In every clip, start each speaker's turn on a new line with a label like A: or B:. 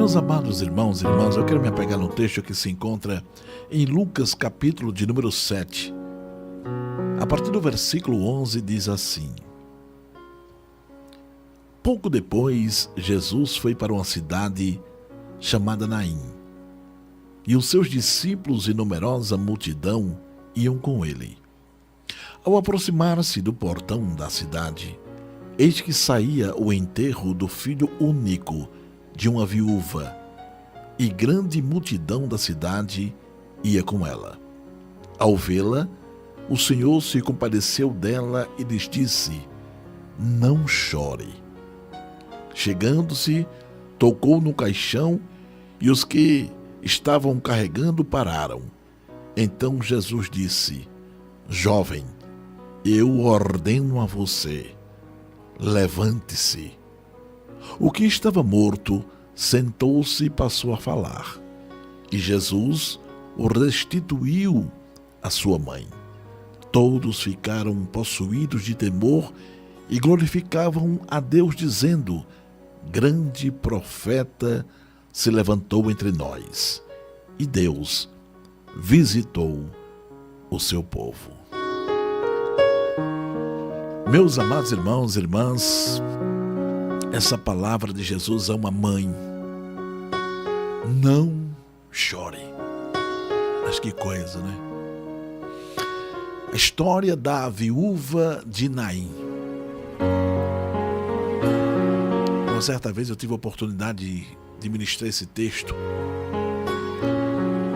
A: Meus amados irmãos e irmãs, eu quero me apegar no texto que se encontra em Lucas capítulo de número 7. A partir do versículo 11 diz assim: Pouco depois, Jesus foi para uma cidade chamada Naim, e os seus discípulos e numerosa multidão iam com ele. Ao aproximar-se do portão da cidade, eis que saía o enterro do filho único de uma viúva, e grande multidão da cidade ia com ela. Ao vê-la, o Senhor se compadeceu dela e lhes disse: Não chore. Chegando-se, tocou no caixão, e os que estavam carregando pararam. Então Jesus disse: Jovem, eu ordeno a você, levante-se. O que estava morto sentou-se e passou a falar, e Jesus o restituiu à sua mãe. Todos ficaram possuídos de temor e glorificavam a Deus, dizendo: Grande profeta se levantou entre nós, e Deus visitou o seu povo. Meus amados irmãos e irmãs, essa palavra de Jesus a uma mãe: não chore. Mas que coisa, né? A história da viúva de Naim. Uma certa vez eu tive a oportunidade de ministrar esse texto,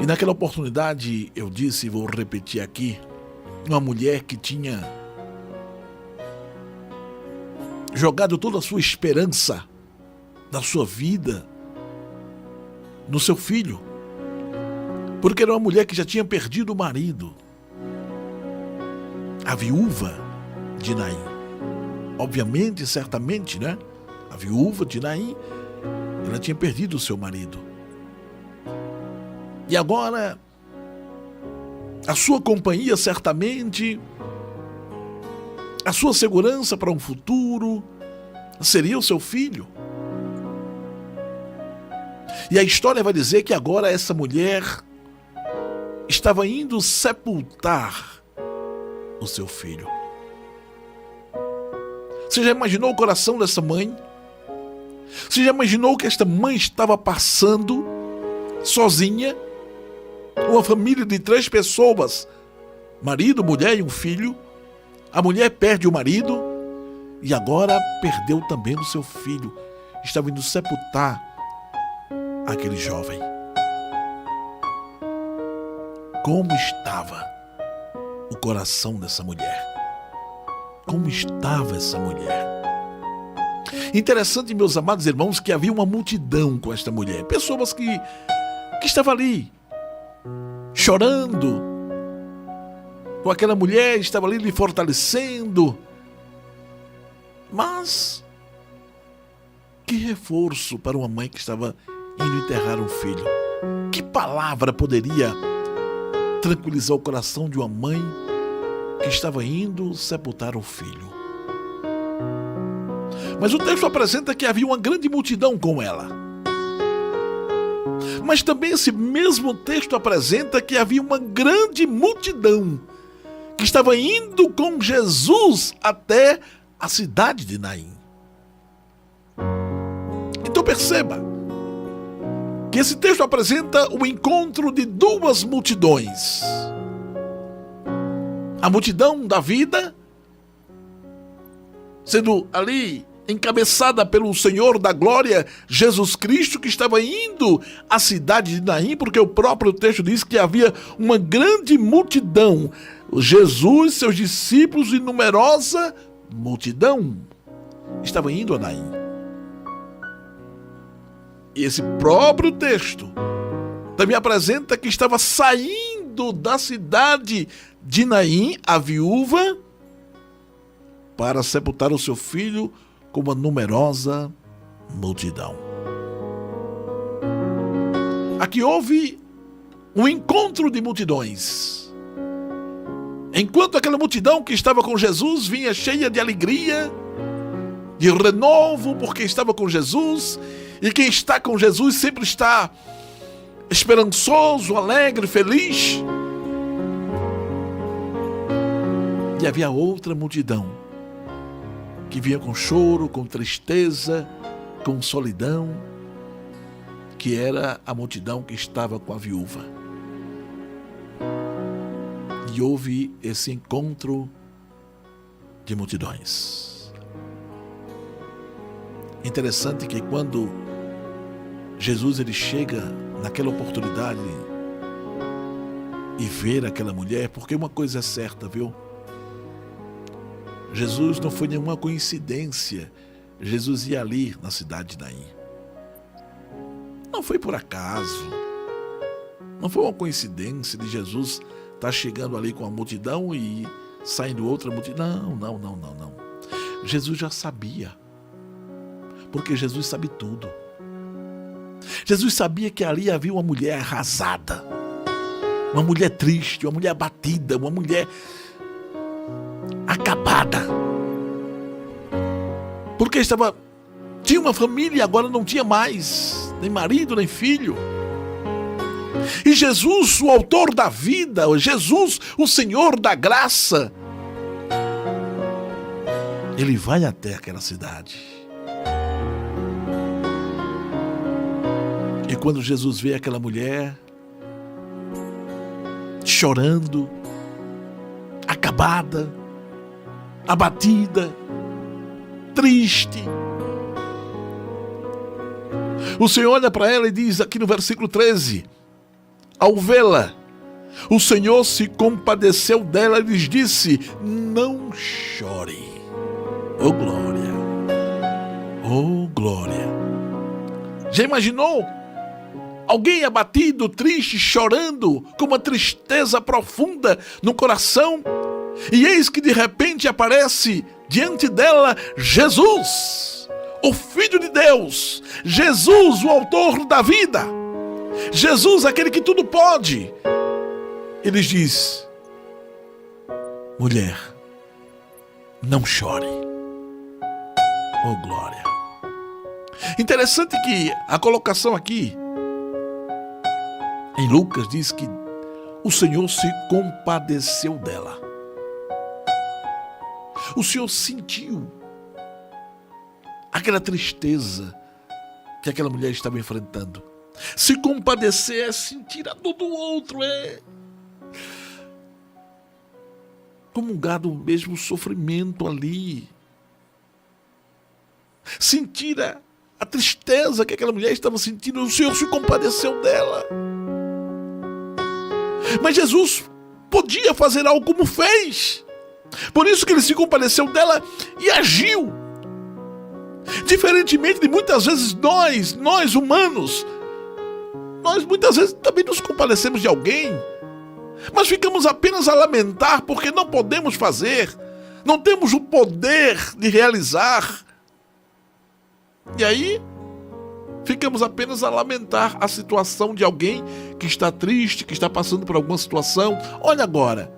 A: e naquela oportunidade eu disse, e vou repetir aqui, uma mulher que tinha jogado toda a sua esperança da sua vida no seu filho, porque era uma mulher que já tinha perdido o marido. A viúva de Naim, obviamente, certamente, né? A viúva de Naim, ela tinha perdido o seu marido. E agora, a sua companhia, certamente, a sua segurança para um futuro, seria o seu filho. E a história vai dizer que agora essa mulher estava indo sepultar o seu filho. Você já imaginou o coração dessa mãe? Você já imaginou que esta mãe estava passando sozinha? Uma família de 3 pessoas, marido, mulher e um filho. A mulher perde o marido e agora perdeu também o seu filho. Estava indo sepultar aquele jovem. Como estava o coração dessa mulher? Como estava essa mulher? Interessante, meus amados irmãos, que havia uma multidão com esta mulher. Pessoas que estavam ali, chorando com aquela mulher, estava ali lhe fortalecendo. Mas que reforço para uma mãe que estava indo enterrar um filho. Que palavra poderia tranquilizar o coração de uma mãe que estava indo sepultar o filho? Mas o texto apresenta que havia uma grande multidão com ela. Mas também esse mesmo texto apresenta que havia uma grande multidão que estava indo com Jesus até a cidade de Naim. Então perceba que esse texto apresenta o encontro de 2 multidões. A multidão da vida, sendo ali encabeçada pelo Senhor da glória, Jesus Cristo, que estava indo à cidade de Naim, porque o próprio texto diz que havia uma grande multidão. Jesus, seus discípulos e numerosa multidão estavam indo a Naim. E esse próprio texto também apresenta que estava saindo da cidade de Naim a viúva para sepultar o seu filho com uma numerosa multidão. Aqui houve um encontro de multidões. Enquanto aquela multidão que estava com Jesus vinha cheia de alegria, de renovo, porque estava com Jesus, E quem está com Jesus sempre está esperançoso, alegre, feliz. E havia outra multidão que vinha com choro, com tristeza, com solidão, que era a multidão que estava com a viúva. E houve esse encontro de multidões. Interessante que quando Jesus ele chega naquela oportunidade e ver aquela mulher, porque uma coisa é certa, viu? Jesus não foi nenhuma coincidência. Jesus ia ali na cidade de Naim. Não foi por acaso. Não foi uma coincidência de Jesus estar chegando ali com a multidão e saindo outra multidão. Não. Jesus já sabia. Porque Jesus sabe tudo. Jesus sabia que ali havia uma mulher arrasada. Uma mulher triste, uma mulher abatida, uma mulher acabada. Porque tinha uma família e agora não tinha mais, nem marido, nem filho. E Jesus, o autor da vida, Jesus, o Senhor da graça, ele vai até aquela cidade. E quando Jesus vê aquela mulher chorando, acabada, abatida, triste, o Senhor olha para ela e diz aqui no versículo 13: ao vê-la, o Senhor se compadeceu dela e lhes disse: não chore. Oh glória! Oh glória! Já imaginou? Alguém abatido, triste, chorando, com uma tristeza profunda no coração, e eis que de repente aparece diante dela Jesus, o Filho de Deus, Jesus, o autor da vida, Jesus, aquele que tudo pode. Ele diz: mulher, não chore. Oh glória! Interessante que a colocação aqui em Lucas diz que o Senhor se compadeceu dela. O Senhor sentiu aquela tristeza que aquela mulher estava enfrentando. Se compadecer é sentir a dor do outro, é comungar do mesmo sofrimento ali. Sentir a tristeza que aquela mulher estava sentindo, o Senhor se compadeceu dela. Mas Jesus podia fazer algo como fez. Por isso que ele se compadeceu dela e agiu. Diferentemente de muitas vezes nós humanos, nós muitas vezes também nos compadecemos de alguém, mas ficamos apenas a lamentar porque não podemos fazer, não temos o poder de realizar. E aí ficamos apenas a lamentar a situação de alguém que está triste, que está passando por alguma situação. Olha agora,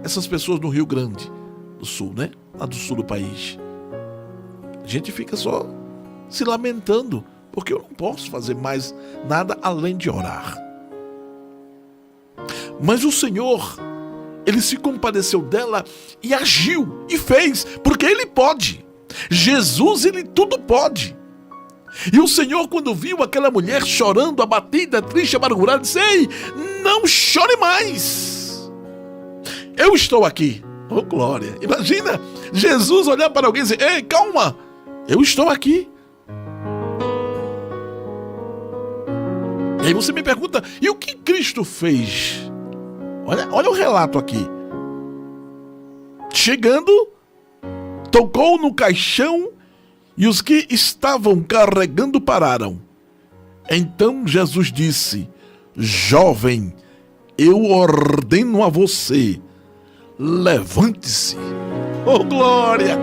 A: essas pessoas no Rio Grande do Sul, né? Lá do sul do país. A gente fica só se lamentando, porque eu não posso fazer mais nada além de orar. Mas o Senhor, ele se compadeceu dela e agiu e fez, porque ele pode. Jesus, ele tudo pode. E o Senhor, quando viu aquela mulher chorando, abatida, triste, amargurada, disse: ei, não chore mais. Eu estou aqui. Oh glória! Imagina Jesus olhar para alguém e dizer: ei, calma, eu estou aqui. E aí você me pergunta: e o que Cristo fez? Olha o relato aqui. Chegando, tocou no caixão e os que estavam carregando pararam. Então Jesus disse: jovem, eu ordeno a você, levante-se. Oh glória!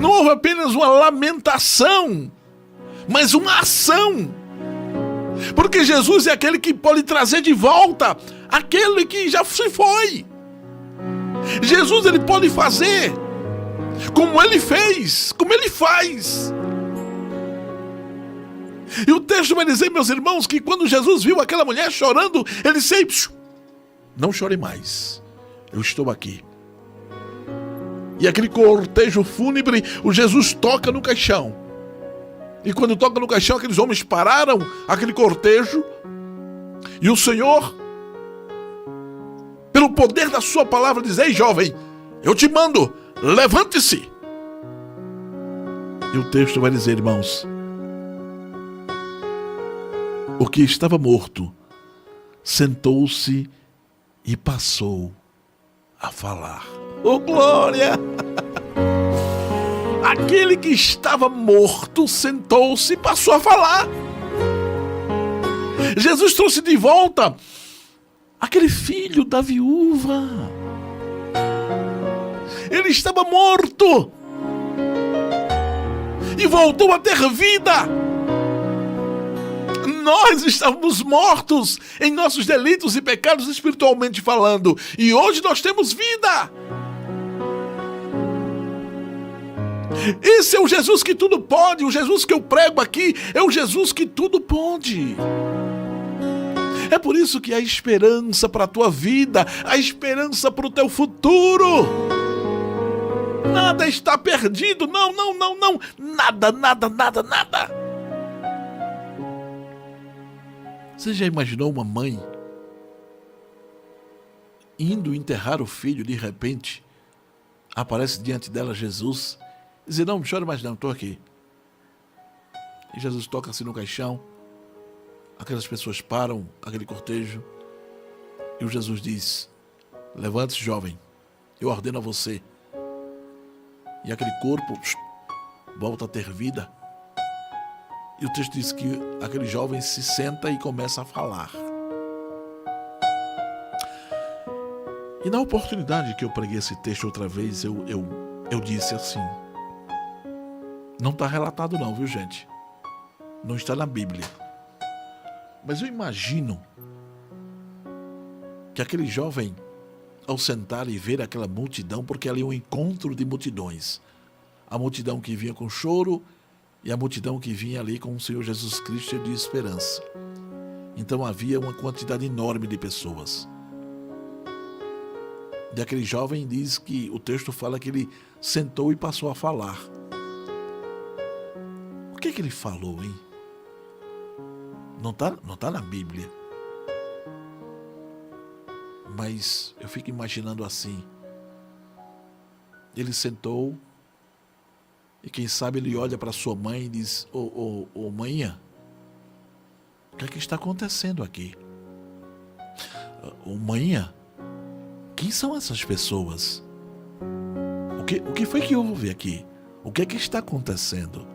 A: Não houve apenas uma lamentação, mas uma ação. Porque Jesus é aquele que pode trazer de volta aquele que já se foi. Jesus, ele pode fazer como ele fez, como ele faz. E o texto vai dizer, meus irmãos, que quando Jesus viu aquela mulher chorando, ele disse: não chore mais, eu estou aqui. E aquele cortejo fúnebre, o Jesus toca no caixão. E quando toca no caixão, aqueles homens pararam aquele cortejo. E o Senhor, pelo poder da sua palavra, diz: ei, jovem, eu te mando, levante-se. E o texto vai dizer, irmãos, o que estava morto sentou-se e passou a falar. Oh, glória! Aquele que estava morto sentou-se e passou a falar. Jesus trouxe de volta aquele filho da viúva. Ele estava morto e voltou a ter vida. Nós estávamos mortos em nossos delitos e pecados, espiritualmente falando, e hoje nós temos vida. Esse é o Jesus que tudo pode. O Jesus que eu prego aqui é o Jesus que tudo pode. É por isso que há esperança para a tua vida, há esperança para o teu futuro. Nada está perdido, não. Nada. Você já imaginou uma mãe indo enterrar o filho, de repente aparece diante dela Jesus e diz: não chore mais não, estou aqui. E Jesus toca assim no caixão, aquelas pessoas param, aquele cortejo, e o Jesus diz: levante-se, jovem, eu ordeno a você. E aquele corpo volta a ter vida. E o texto diz que aquele jovem se senta e começa a falar. E na oportunidade que eu preguei esse texto outra vez, eu disse assim: não está relatado não, viu, gente? Não está na Bíblia. Mas eu imagino que aquele jovem, ao sentar e ver aquela multidão, porque ali é um encontro de multidões, a multidão que vinha com choro e a multidão que vinha ali com o Senhor Jesus Cristo de esperança. Então havia uma quantidade enorme de pessoas. E aquele jovem diz que o texto fala que ele sentou e passou a falar. O que ele falou, hein? Não tá na Bíblia. Mas eu fico imaginando assim. Ele sentou e quem sabe ele olha para sua mãe e diz: ô manhã, o que é que está acontecendo aqui? Ô manhã, quem são essas pessoas? O que foi que houve aqui? O que é que está acontecendo?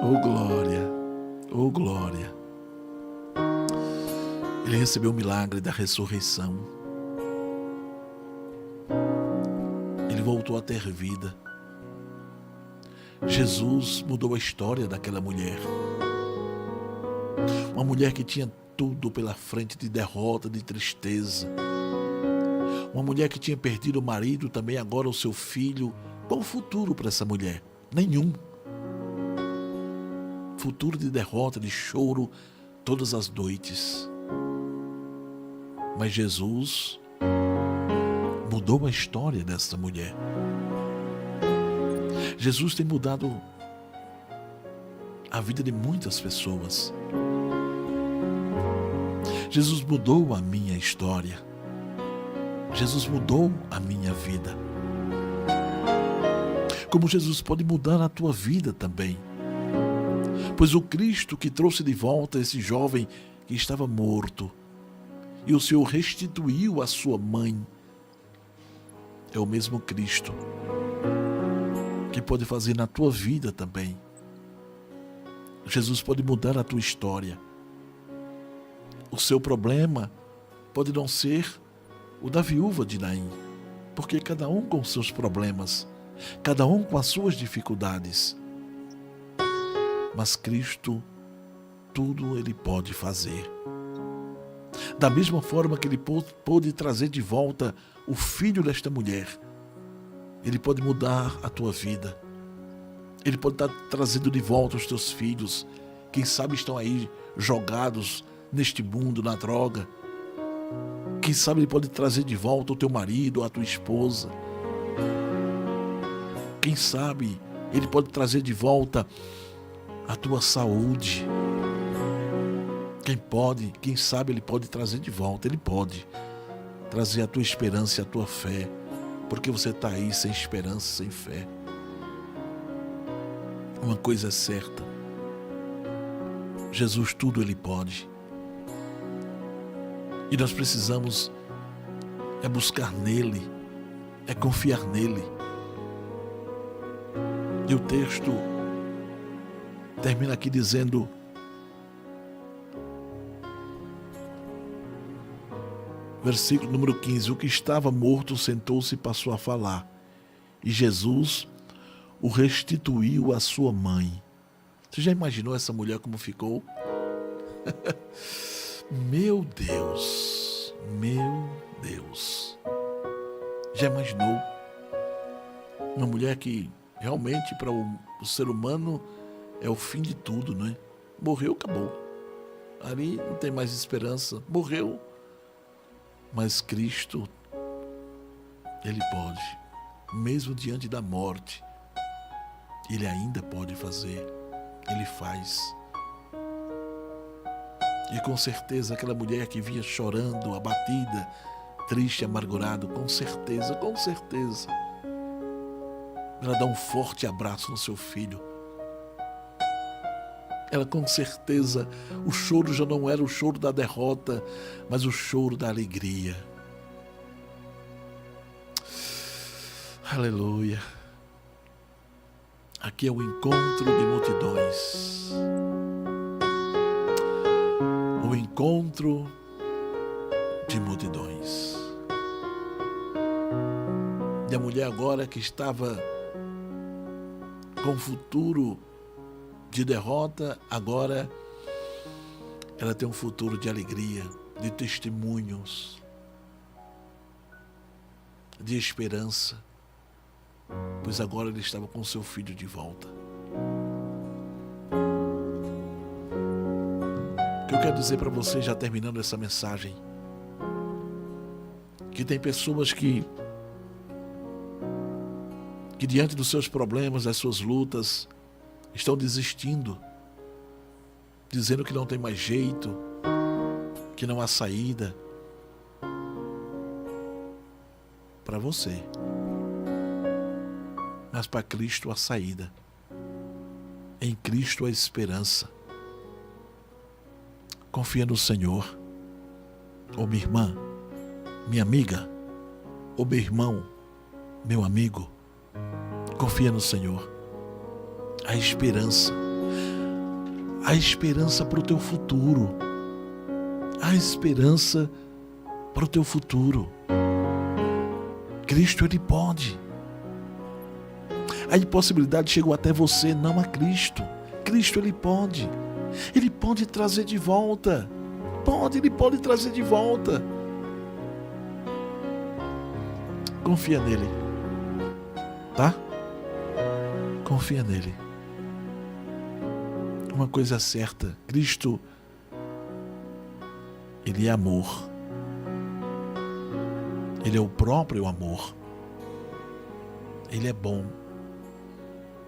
A: Oh glória, oh glória. Ele recebeu o milagre da ressurreição. Ele voltou a ter vida. Jesus mudou a história daquela mulher. Uma mulher que tinha tudo pela frente de derrota, de tristeza. Uma mulher que tinha perdido o marido, também agora o seu filho. Qual o futuro para essa mulher? Nenhum. Futuro de derrota, de choro, todas as noites. Mas Jesus mudou a história dessa mulher. Jesus tem mudado a vida de muitas pessoas. Jesus mudou a minha história. Jesus mudou a minha vida. Como Jesus pode mudar a tua vida também. Pois o Cristo que trouxe de volta esse jovem que estava morto e o Senhor restituiu a sua mãe, é o mesmo Cristo que pode fazer na tua vida também. Jesus pode mudar a tua história. O seu problema pode não ser o da viúva de Naim, porque cada um com seus problemas, cada um com as suas dificuldades. Mas Cristo, tudo Ele pode fazer. Da mesma forma que Ele pôde trazer de volta o filho desta mulher, Ele pode mudar a tua vida. Ele pode estar trazendo de volta os teus filhos. Quem sabe estão aí jogados neste mundo, na droga. Quem sabe Ele pode trazer de volta o teu marido, a tua esposa. Quem sabe Ele pode trazer de volta a tua saúde. Quem sabe Ele pode trazer de volta. Ele pode trazer a tua esperança e a tua fé. Porque você está aí sem esperança, sem fé. Uma coisa é certa. Jesus tudo Ele pode. E nós precisamos buscar nele, confiar nele. E o texto termina aqui dizendo: versículo número 15: o que estava morto sentou-se e passou a falar, e Jesus o restituiu à sua mãe. Você já imaginou essa mulher como ficou? Meu Deus, meu Deus. Já imaginou? Uma mulher que realmente para o ser humano é o fim de tudo, não é? Morreu, acabou. Ali não tem mais esperança. Morreu. Mas Cristo, Ele pode, mesmo diante da morte, Ele ainda pode fazer. Ele faz. E com certeza aquela mulher que vinha chorando, abatida, triste, amargurado, com certeza, ela dá um forte abraço no seu filho. Ela com certeza, o choro já não era o choro da derrota, mas o choro da alegria. Aleluia. Aqui é o encontro de multidões. O encontro de multidões. E a mulher agora que estava com o futuro de derrota, agora ela tem um futuro de alegria, de testemunhos, de esperança, pois agora ele estava com seu filho de volta. O que eu quero dizer para você, já terminando essa mensagem, que tem pessoas que diante dos seus problemas, das suas lutas, estão desistindo, dizendo que não tem mais jeito, que não há saída. Para você, mas para Cristo há saída. Em Cristo há esperança. Confia no Senhor. Ô minha irmã, minha amiga, ô meu irmão, meu amigo, confia no Senhor. A esperança para o teu futuro, a esperança para o teu futuro. Cristo, Ele pode. A impossibilidade chegou até você, não a Cristo. Cristo, Ele pode. Ele pode trazer de volta. Ele pode trazer de volta. Confia nele, tá? Confia nele. Uma coisa certa, Cristo, Ele é amor. Ele é o próprio amor. Ele é bom.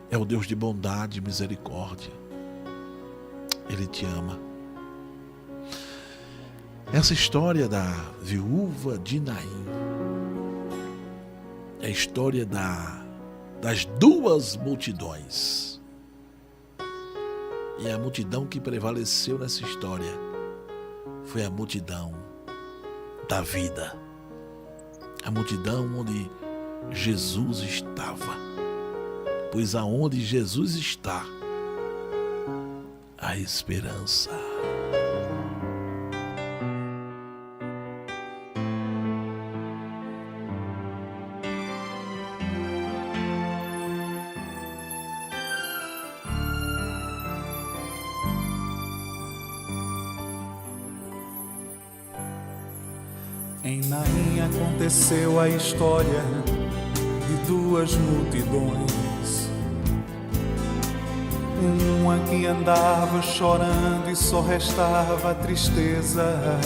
A: É o Deus de bondade e misericórdia. Ele te ama. Essa história da viúva de Naim é a história das duas multidões. E a multidão que prevaleceu nessa história foi a multidão da vida. A multidão onde Jesus estava. Pois aonde Jesus está, há esperança.
B: Em Naim aconteceu a história de duas multidões. Uma que andava chorando e só restava a tristeza.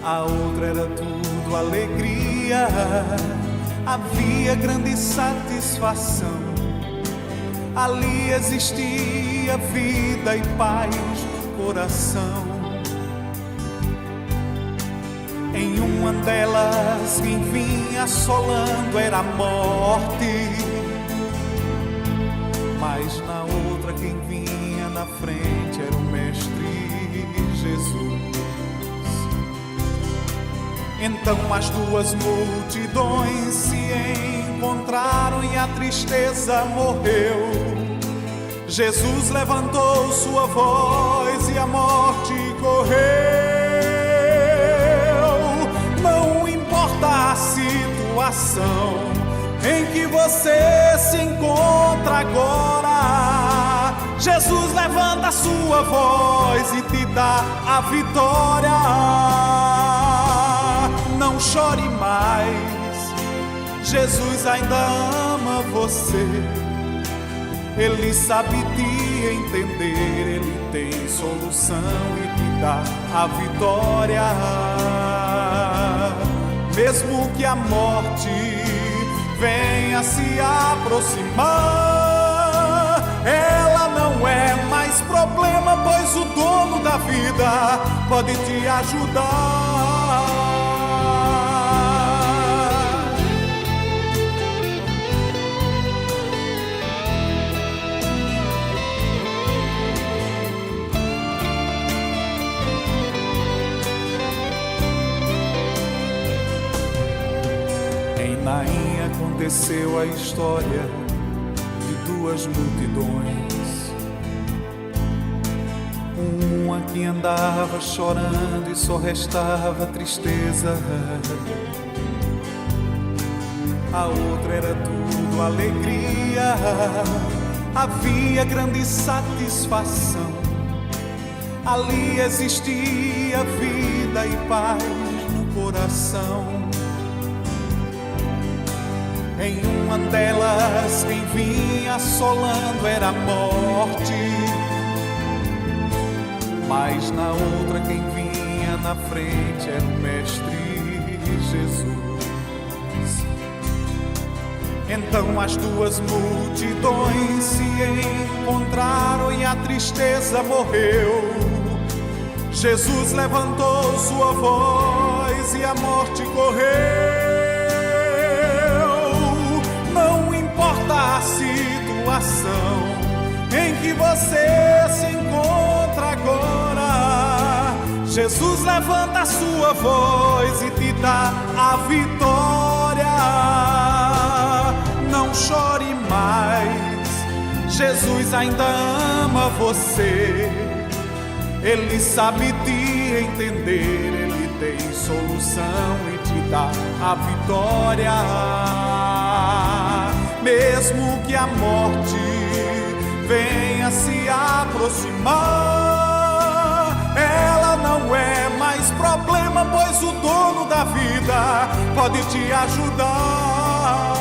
B: A outra era tudo alegria, havia grande satisfação. Ali existia vida e paz no coração. Em uma delas quem vinha assolando era a morte, mas na outra quem vinha na frente era o Mestre Jesus. Então as duas multidões se encontraram e a tristeza morreu. Jesus levantou sua voz e a morte correu. Não importa a situação em que você se encontra agora, Jesus levanta a sua voz e te dá a vitória. Não chore mais, Jesus ainda ama você. Ele sabe te entender, Ele tem solução e te dá a vitória. Mesmo que a morte venha se aproximar, ela não é mais problema, pois o dono da vida pode te ajudar. Em Naim aconteceu a história de duas multidões. Uma que andava chorando e só restava tristeza. A outra era tudo alegria, havia grande satisfação. Ali existia vida e paz no coração. Em uma delas quem vinha assolando era a morte, mas na outra quem vinha na frente era o Mestre Jesus. Então as duas multidões se encontraram e a tristeza morreu. Jesus levantou sua voz e a morte correu. Não importa a situação em que você se encontra agora, Jesus levanta a sua voz e te dá a vitória. Não chore mais, Jesus ainda ama você. Ele sabe te entender, Ele tem solução e te dá a vitória. Mesmo que a morte venha se aproximar, ela não é mais problema, pois o dono da vida pode te ajudar.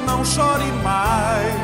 B: Não chore mais,